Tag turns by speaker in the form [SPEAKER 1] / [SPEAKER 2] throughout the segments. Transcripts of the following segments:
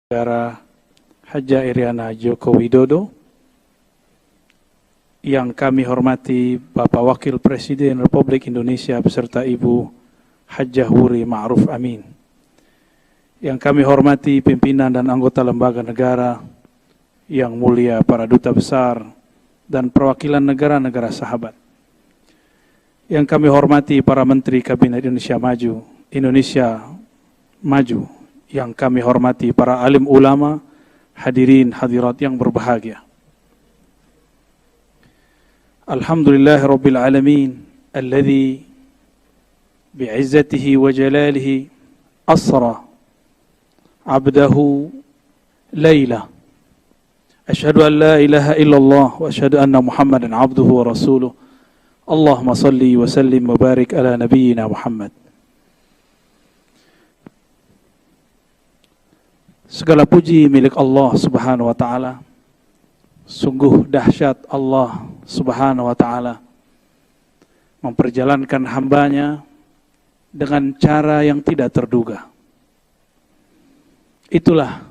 [SPEAKER 1] Negara Haja Iriana Joko Widodo, yang kami hormati Bapak Wakil Presiden Republik Indonesia beserta Ibu Hajah Wuri Ma'ruf Amin, yang kami hormati pimpinan dan anggota lembaga negara yang mulia, para duta besar dan perwakilan negara-negara sahabat, yang kami hormati para Menteri Kabinet Indonesia Maju, yang kami hormati para alim ulama, hadirin hadirat yang berbahagia. Alhamdulillah Rabbil Alamin alladhi bi'izzatihi wa jalalihi asra abdahu layla. Ashhadu an la ilaha illallah wa ashhadu anna Muhammadan abduhu wa rasuluh. Allahumma salli wa sallim wa barik ala nabiyyina Muhammad. Segala puji milik Allah Subhanahu wa ta'ala. Sungguh dahsyat Allah Subhanahu wa ta'ala memperjalankan hambanya dengan cara yang tidak terduga. Itulah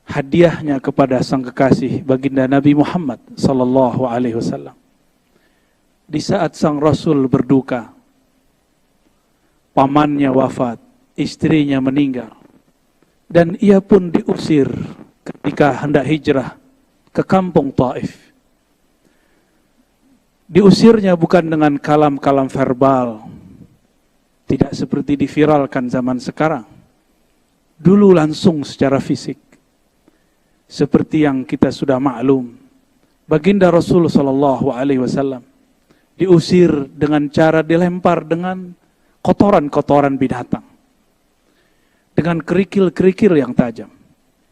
[SPEAKER 1] hadiahnya kepada sang kekasih baginda Nabi Muhammad sallallahu alaihi wasallam. Di saat sang Rasul berduka, pamannya wafat, istrinya meninggal, dan ia pun diusir ketika hendak hijrah ke kampung Taif. Diusirnya bukan dengan kalam-kalam verbal, tidak seperti diviralkan zaman sekarang. Dulu langsung secara fisik. Seperti yang kita sudah maklum, baginda Rasul sallallahu alaihi wasallam diusir dengan cara dilempar dengan kotoran-kotoran binatang, dengan kerikil-kerikil yang tajam.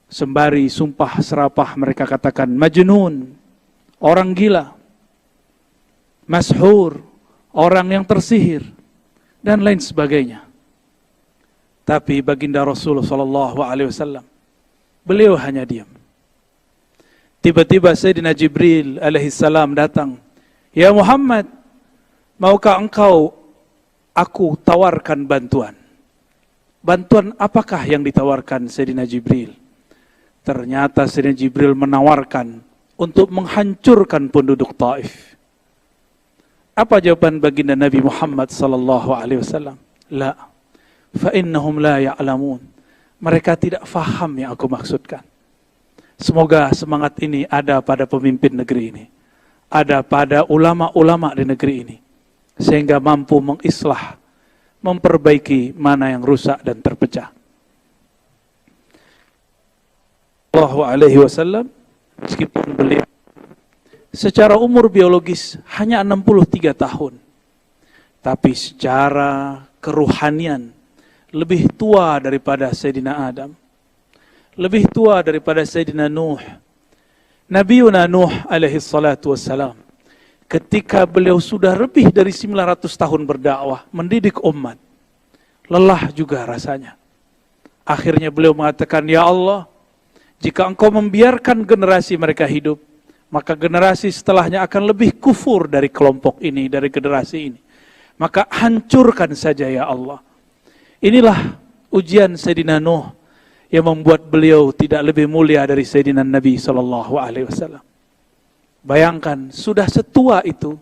[SPEAKER 1] Sembari sumpah serapah mereka katakan majnun, orang gila, mashur, orang yang tersihir, dan lain sebagainya. Tapi baginda Rasulullah SAW, beliau hanya diam. Tiba-tiba Sayyidina Jibril alaihissalam datang. Ya Muhammad, maukah engkau aku tawarkan bantuan? Bantuan apakah yang ditawarkan Sayyidina Jibril? Ternyata Sayyidina Jibril menawarkan untuk menghancurkan penduduk Taif. Apa jawaban baginda Nabi Muhammad sallallahu alaihi wasallam? La, fa innahum la ya'lamun. Mereka tidak faham yang aku maksudkan. Semoga semangat ini ada pada pemimpin negeri ini, ada pada ulama-ulama di negeri ini, sehingga mampu mengislah, memperbaiki mana yang rusak dan terpecah. Sallallahu alaihi wasallam, meskipun beliau secara umur biologis hanya 63 tahun, tapi secara keruhanian lebih tua daripada Sayyidina Adam, lebih tua daripada Sayyidina Nuh. Nabiuna Nuh alaihi salatu wassalam, ketika beliau sudah lebih dari 900 tahun berdakwah, mendidik umat, lelah juga rasanya. Akhirnya beliau mengatakan, ya Allah, jika engkau membiarkan generasi mereka hidup, maka generasi setelahnya akan lebih kufur dari kelompok ini, dari generasi ini. Maka hancurkan saja ya Allah. Inilah ujian Sayyidina Nuh yang membuat beliau tidak lebih mulia dari Sayyidina Nabi SAW. Bayangkan, sudah setua itu,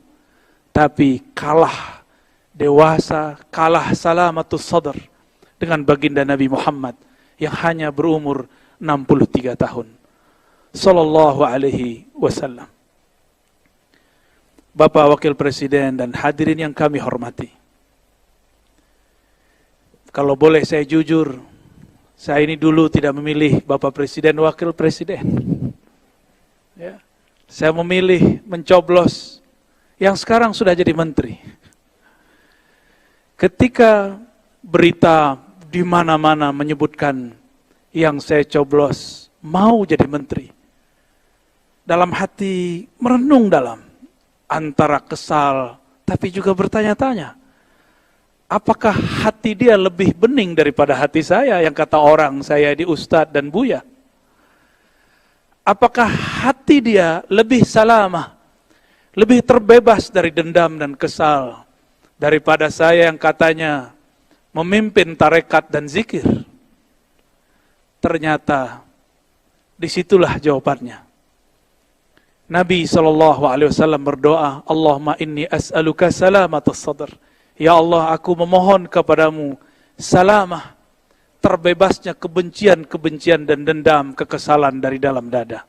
[SPEAKER 1] tapi kalah dewasa, kalah salamatus sadr dengan baginda Nabi Muhammad yang hanya berumur 63 tahun. Sallallahu alaihi wasallam. Bapak Wakil Presiden dan hadirin yang kami hormati. Kalau boleh saya jujur, saya ini dulu tidak memilih Bapak Presiden, Wakil Presiden. Ya. Saya memilih mencoblos yang sekarang sudah jadi menteri. Ketika berita di mana-mana menyebutkan yang saya coblos mau jadi menteri, dalam hati merenung dalam, antara kesal tapi juga bertanya-tanya, apakah hati dia lebih bening daripada hati saya yang kata orang saya di Ustadz dan Buya? Apakah hati dia lebih salamah, lebih terbebas dari dendam dan kesal daripada saya yang katanya memimpin tarekat dan zikir? Ternyata disitulah jawabannya. Nabi SAW berdoa, Allahumma inni as'aluka salamatas sadr. Ya Allah, aku memohon kepadamu salamah, terbebasnya kebencian-kebencian dan dendam, kekesalan dari dalam dada.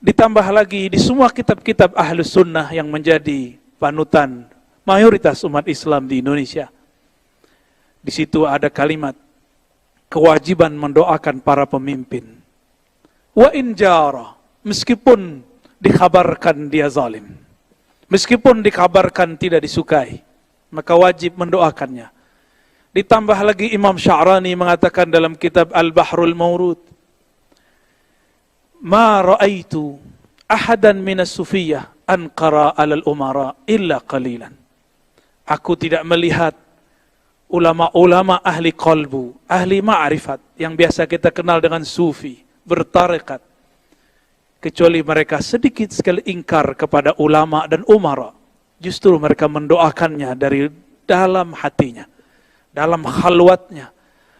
[SPEAKER 1] Ditambah lagi di semua kitab-kitab Ahlus Sunnah yang menjadi panutan mayoritas umat Islam di Indonesia. Di situ ada kalimat kewajiban mendoakan para pemimpin. Wa in jara, meskipun dikabarkan dia zalim, meskipun dikabarkan tidak disukai, maka wajib mendoakannya. Ditambah lagi Imam Sya'rani mengatakan dalam kitab Al-Bahrul Mawrud, ma ra'aitu ahadan minas sufiyah anqara alal umara illa qalilan. Aku tidak melihat ulama-ulama ahli qalbu, ahli ma'rifat, yang biasa kita kenal dengan sufi, bertarekat, kecuali mereka sedikit sekali ingkar kepada ulama dan umara. Justru mereka mendoakannya dari dalam hatinya, dalam khalwatnya,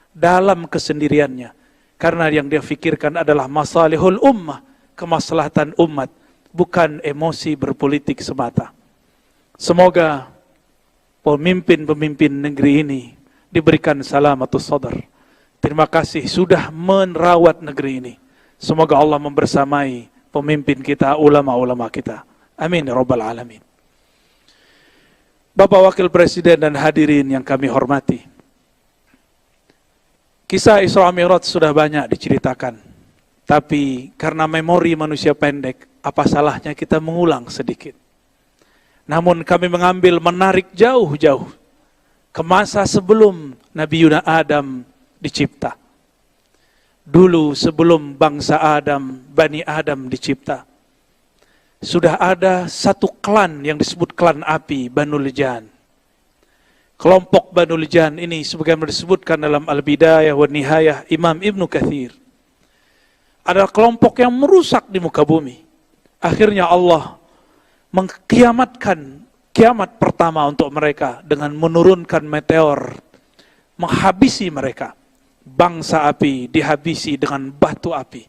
[SPEAKER 1] dalam kesendiriannya. Karena yang dia fikirkan adalah masalihul ummah, kemaslahatan umat, bukan emosi berpolitik semata. Semoga pemimpin-pemimpin negeri ini diberikan salamatus sadar. Terima kasih sudah merawat negeri ini. Semoga Allah membersamai pemimpin kita, ulama-ulama kita. Amin ya rabbal alamin. Bapak Wakil Presiden dan hadirin yang kami hormati, kisah Isra Mi'raj sudah banyak diceritakan. Tapi karena memori manusia pendek, apa salahnya kita mengulang sedikit. Namun kami menarik jauh-jauh ke masa sebelum Nabi Yuna Adam dicipta. Dulu sebelum bangsa Adam, Bani Adam dicipta, sudah ada satu klan yang disebut klan api, Banul Jan. Kelompok Banul Jan ini sebagaimana disebutkan dalam Al-Bidayah wa Nihayah Imam Ibnu Katsir, adalah kelompok yang merusak di muka bumi. Akhirnya Allah mengkiamatkan kiamat pertama untuk mereka dengan menurunkan meteor, menghabisi mereka. Bangsa api dihabisi dengan batu api.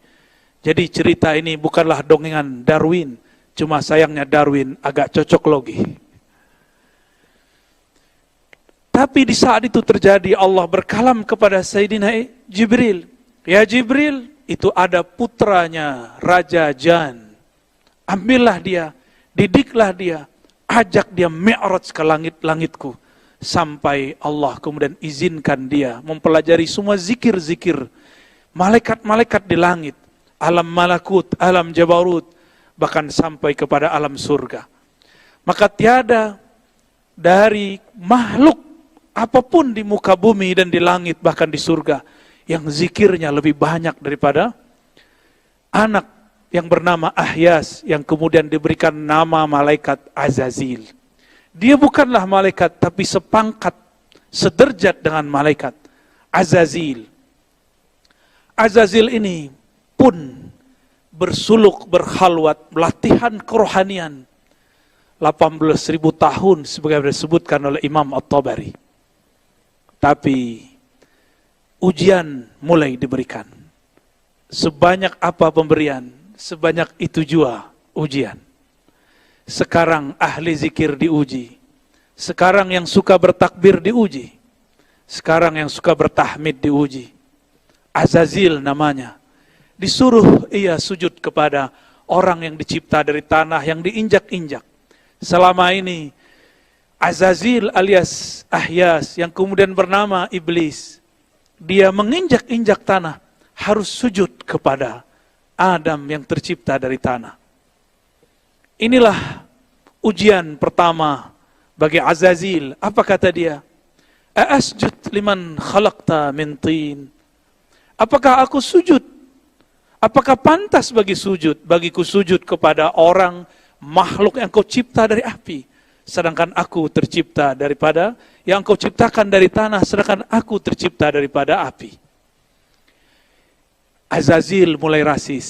[SPEAKER 1] Jadi cerita ini bukanlah dongengan Darwin, cuma sayangnya Darwin agak cocok logi. Tapi di saat itu terjadi, Allah berkalam kepada Sayyidina Jibril. Ya Jibril, itu ada putranya Raja Jan. Ambillah dia, didiklah dia, ajak dia mi'raj ke langit-langitku. Sampai Allah kemudian izinkan dia mempelajari semua zikir-zikir malaikat-malaikat di langit, alam malakut, alam jabarut, bahkan sampai kepada alam surga. Maka tiada dari makhluk apapun di muka bumi dan di langit, bahkan di surga, yang zikirnya lebih banyak daripada anak yang bernama Ahyas, yang kemudian diberikan nama malaikat Azazil. Dia bukanlah malaikat, tapi sepangkat, sederjat dengan malaikat Azazil. Azazil ini pun bersuluk, berkhalwat, latihan kerohanian 18.000 tahun sebagaimana disebutkan oleh Imam At-Tabari. Tapi ujian mulai diberikan. Sebanyak apa pemberian, sebanyak itu jua ujian. Sekarang ahli zikir diuji. Sekarang yang suka bertakbir diuji. Sekarang yang suka bertahmid diuji. Azazil namanya. Disuruh ia sujud kepada orang yang dicipta dari tanah yang diinjak-injak. Selama ini Azazil alias Ahyas yang kemudian bernama Iblis, dia menginjak-injak tanah, harus sujud kepada Adam yang tercipta dari tanah. Inilah ujian pertama bagi Azazil. Apa kata dia? Asjud liman khalaqta min tin. Apakah aku sujud? Apakah pantas bagiku sujud kepada orang makhluk yang kau cipta dari api? Sedangkan aku tercipta daripada yang kau ciptakan dari tanah, sedangkan aku tercipta daripada api. Azazil mulai rasis.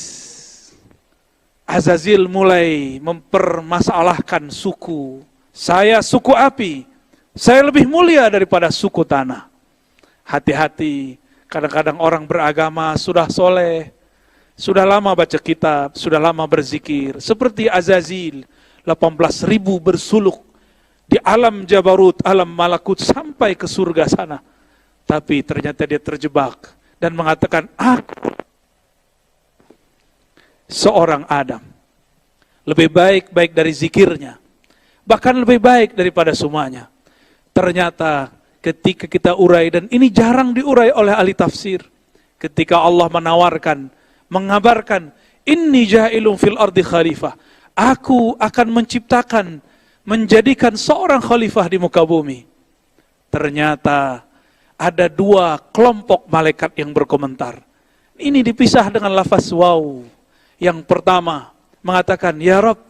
[SPEAKER 1] Azazil mulai mempermasalahkan suku. Saya suku api, saya lebih mulia daripada suku tanah. Hati-hati, Kadang-kadang orang beragama sudah soleh, sudah lama baca kitab, sudah lama berzikir. Seperti Azazil, 18.000 bersuluk di alam Jabarut, alam Malakut sampai ke surga sana. Tapi ternyata dia terjebak dan mengatakan, aku seorang Adam. Lebih baik dari zikirnya. Bahkan lebih baik daripada semuanya. Ternyata ketika kita urai, dan ini jarang diurai oleh ahli tafsir. Ketika Allah menawarkan, mengabarkan, inni ja'ilun fil ardi khalifah. Aku akan menciptakan, menjadikan seorang khalifah di muka bumi. Ternyata ada dua kelompok malaikat yang berkomentar. Ini dipisah dengan lafaz waw. Yang pertama mengatakan, ya Rabb,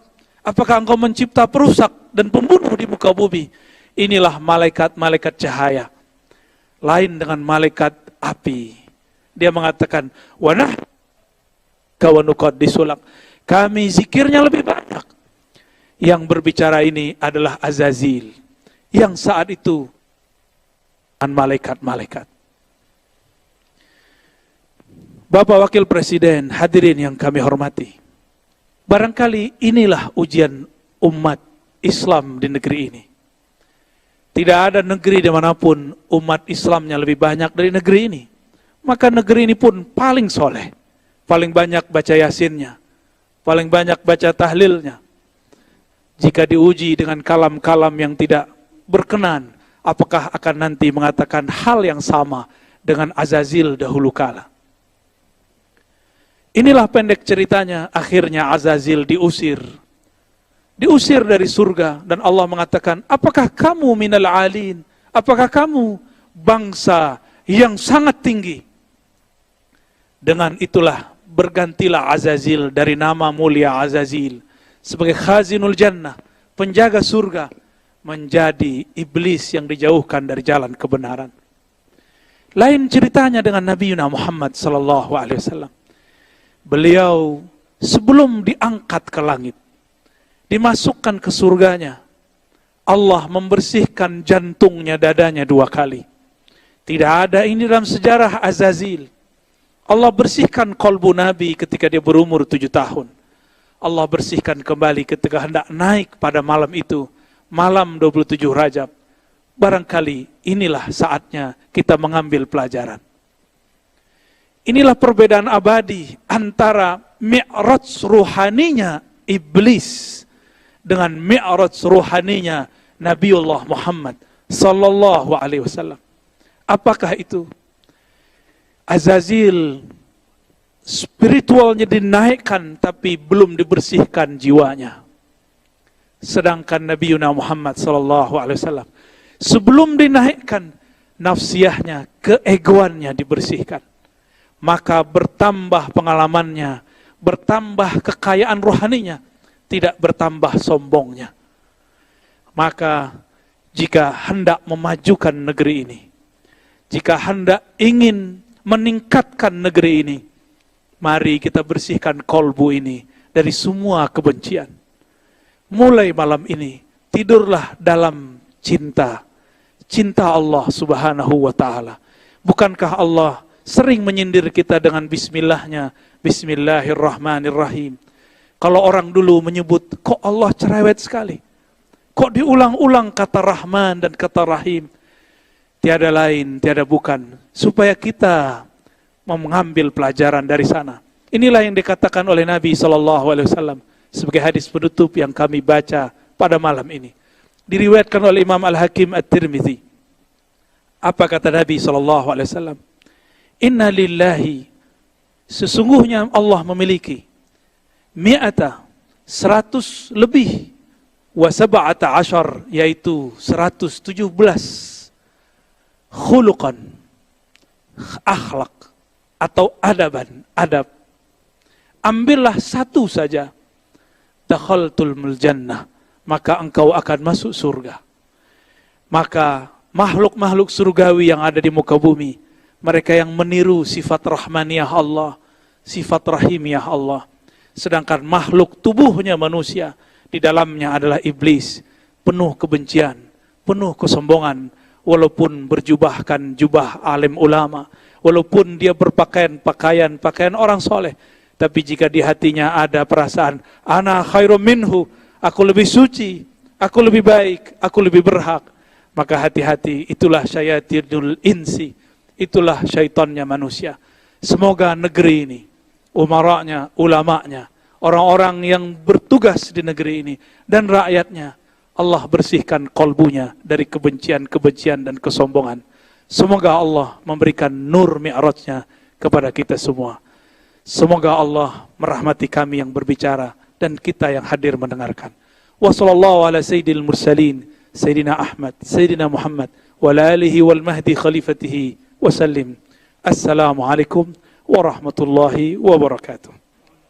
[SPEAKER 1] apakah engkau mencipta perusak dan pembunuh di muka bumi? Inilah malaikat-malaikat cahaya. Lain dengan malaikat api. Dia mengatakan, wanah kawanukad disulak. Kami zikirnya lebih banyak. Yang berbicara ini adalah Azazil. Yang saat itu malaikat-malaikat. Bapak Wakil Presiden, hadirin yang kami hormati. Barangkali inilah ujian umat Islam di negeri ini. Tidak ada negeri dimanapun umat Islamnya lebih banyak dari negeri ini. Maka negeri ini pun paling soleh. Paling banyak baca yasinnya. Paling banyak baca tahlilnya. Jika diuji dengan kalam-kalam yang tidak berkenan, apakah akan nanti mengatakan hal yang sama dengan Azazil dahulu kala? Inilah pendek ceritanya, akhirnya Azazil diusir. Diusir dari surga, dan Allah mengatakan, apakah kamu minal alin? Apakah kamu bangsa yang sangat tinggi? Dengan itulah bergantilah Azazil dari nama mulia Azazil sebagai khazinul jannah, penjaga surga, menjadi iblis yang dijauhkan dari jalan kebenaran. Lain ceritanya dengan Nabi Muhammad sallallahu alaihi wasallam. Beliau sebelum diangkat ke langit, dimasukkan ke surganya, Allah membersihkan jantungnya, dadanya 2 kali. Tidak ada ini dalam sejarah Azazil. Allah bersihkan kolbu Nabi ketika dia berumur 7 tahun. Allah bersihkan kembali ketika hendak naik pada malam itu, malam 27 Rajab. Barangkali inilah saatnya kita mengambil pelajaran. Inilah perbedaan abadi antara mi'raj ruhaninya iblis dengan mi'raj ruhaninya Nabiullah Muhammad sallallahu alaihi wasallam. Apakah itu? Azazil spiritualnya dinaikkan tapi belum dibersihkan jiwanya. Sedangkan Nabi Muhammad sallallahu alaihi wasallam sebelum dinaikkan, nafsiyahnya, keegoannya dibersihkan. Maka bertambah pengalamannya, bertambah kekayaan rohaninya, tidak bertambah sombongnya. Maka jika hendak memajukan negeri ini, jika hendak ingin meningkatkan negeri ini, mari kita bersihkan kolbu ini dari semua kebencian. Mulai malam ini, tidurlah dalam cinta. Cinta Allah subhanahu wa ta'ala. Bukankah Allah sering menyindir kita dengan bismillahnya, bismillahirrahmanirrahim. Kalau orang dulu menyebut, kok Allah cerewet sekali, kok diulang-ulang kata Rahman dan kata Rahim. Tiada lain, tiada bukan, supaya kita mengambil pelajaran dari sana. Inilah yang dikatakan oleh Nabi SAW sebagai hadis penutup yang kami baca pada malam ini. Diriwayatkan oleh Imam Al-Hakim At-Tirmidzi. Apa kata Nabi SAW? Inna lillahi, sesungguhnya Allah memiliki 100 lebih wa 17, yaitu 117 khuluqan, akhlak atau adab. Ambillah satu saja, dakhaltul jannah, maka engkau akan masuk surga. Maka makhluk-makhluk surgawi yang ada di muka bumi, mereka yang meniru sifat rahmaniyah Allah, sifat rahimiyah Allah. Sedangkan makhluk tubuhnya manusia, di dalamnya adalah iblis, penuh kebencian, penuh kesombongan, walaupun berjubahkan jubah alim ulama, walaupun dia pakaian orang soleh, tapi jika di hatinya ada perasaan ana khairum minhu, aku lebih suci, aku lebih baik, aku lebih berhak, maka hati-hati, itulah syayatinul insi, itulah syaitannya manusia. Semoga negeri ini, umaranya, ulamanya, orang-orang yang bertugas di negeri ini dan rakyatnya, Allah bersihkan kolbunya dari kebencian-kebencian dan kesombongan. Semoga Allah memberikan nur mi'rajnya kepada kita semua. Semoga Allah merahmati kami yang berbicara dan kita yang hadir mendengarkan. Wa sallallahu ala sayyidil mursalin, Sayyidina Ahmad, Sayyidina Muhammad, wa ala alihi wal mahdi khalifatihi wa sallim. Assalamualaikum warahmatullahi wabarakatuh.